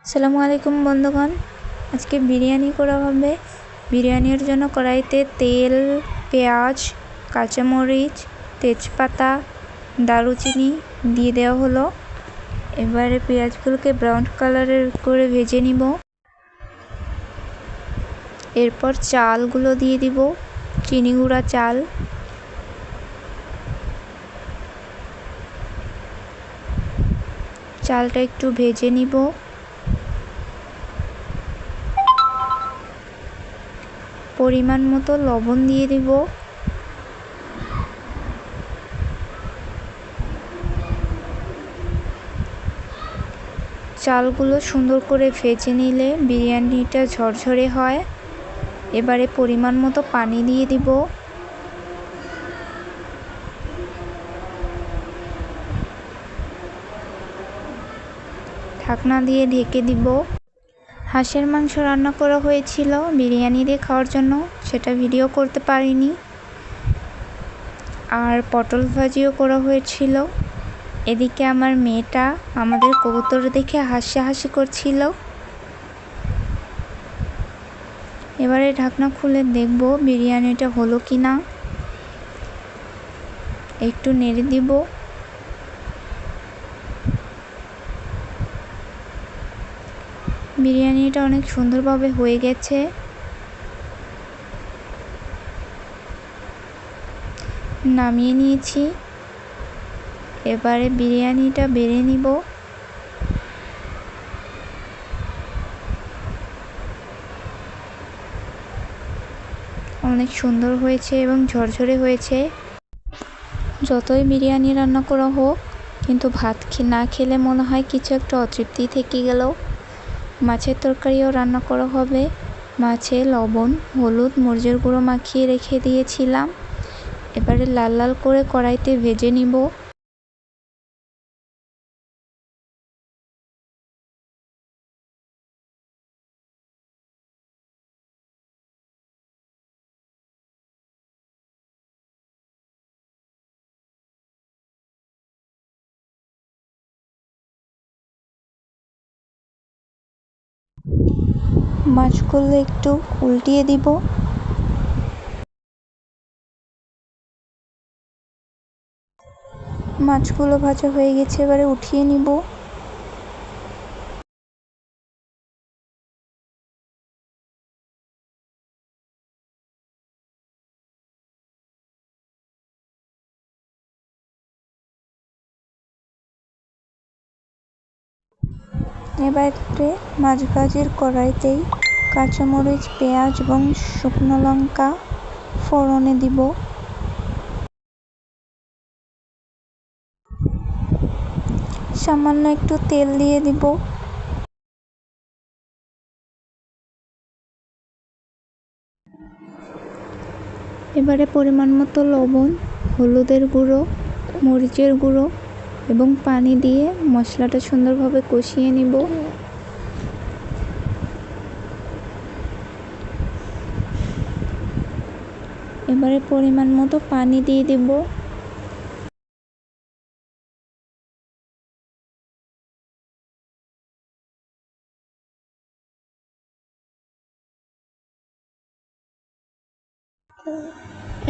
আসসালামু আলাইকুম বন্ধুগণ, আজকে বিরিয়ানি করা হবে। বিরিয়ানির জন্য কড়াইতে তেল, পেঁয়াজ, কাঁচামরিচ, তেজপাতা, দারুচিনি দিয়ে দেওয়া হলো। এবারে পেঁয়াজগুলোকে ব্রাউন কালারের করে ভেজে নিব। এরপর চালগুলো দিয়ে দিব, চিনি গুঁড়া চাল। চালটা একটু ভেজে নিব। পরিমাণ মতো লবণ দিয়ে দিব। চালগুলো সুন্দর করে ভেজে নিলে বিরিয়ানিটা ঝরঝরে হয়। এবারে পরিমাণ মতো পানি দিয়ে দিব। ঢাকনা দিয়ে ঢেকে দিব। হাঁসের মাংস রান্না করা হয়েছিল বিরিয়ানি দিয়ে খাওয়ার জন্য, সেটা ভিডিও করতে পারিনি। আর পটল ভাজিও করা হয়েছিল। এদিকে আমার মেয়েটা আমাদের কবুতর দেখে হাসাহাসি করছিল। এবারে ঢাকনা খুলে দেখব বিরিয়ানিটা হলো কি না। একটু নেড়ে দিব। বিরিয়ানিটা অনেক সুন্দরভাবে হয়ে গেছে। নামিয়ে নিয়েছি। এবারে বিরিয়ানিটা বেড়ে নিব। অনেক সুন্দর হয়েছে এবং ঝরঝরে হয়েছে। যতই বিরিয়ানি রান্না করা হোক, কিন্তু ভাত না খেলে মনে হয় কিছু একটা অতৃপ্তি থেকে গেল। মাছের তরকারিও রান্না করা হবে। মাছে লবণ, হলুদ, মরিচের গুঁড়ো মাখিয়ে রেখে দিয়েছিলাম। এবারে লাল লাল করে কড়াইতে ভেজে নিব। মাছগুলো একটু উল্টিয়ে দিব। মাছগুলো ভাজা হয়ে গেছে, এবারে উঠিয়ে নিব। এবারে মাছ ভাজির কড়াইতেই কাঁচামরিচ, পেঁয়াজ এবং শুকনো লঙ্কা ফোড়নে দিব। সামান্য একটু তেল দিয়ে দিব। এবারে পরিমাণ মতো লবণ, হলুদের গুঁড়ো, মরিচের গুঁড়ো এবং পানি দিয়ে মশলাটা সুন্দরভাবে কষিয়ে নিব। এবারে পরিমাণ মতো পানি দিয়ে দিব।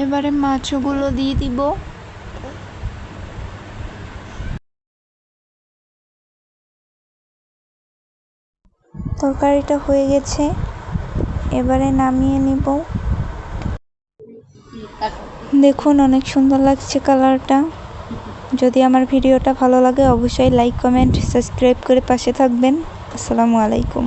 এবারে মাছগুলো দিয়ে দিব। তরকারিটা হয়ে গেছে, এবারে নামিয়ে নিব। দেখুন অনেক সুন্দর লাগছে কালারটা। যদি আমার ভিডিওটা ভালো লাগে অবশ্যই লাইক, কমেন্ট, সাবস্ক্রাইব করে পাশে থাকবেন। আসসালামু আলাইকুম।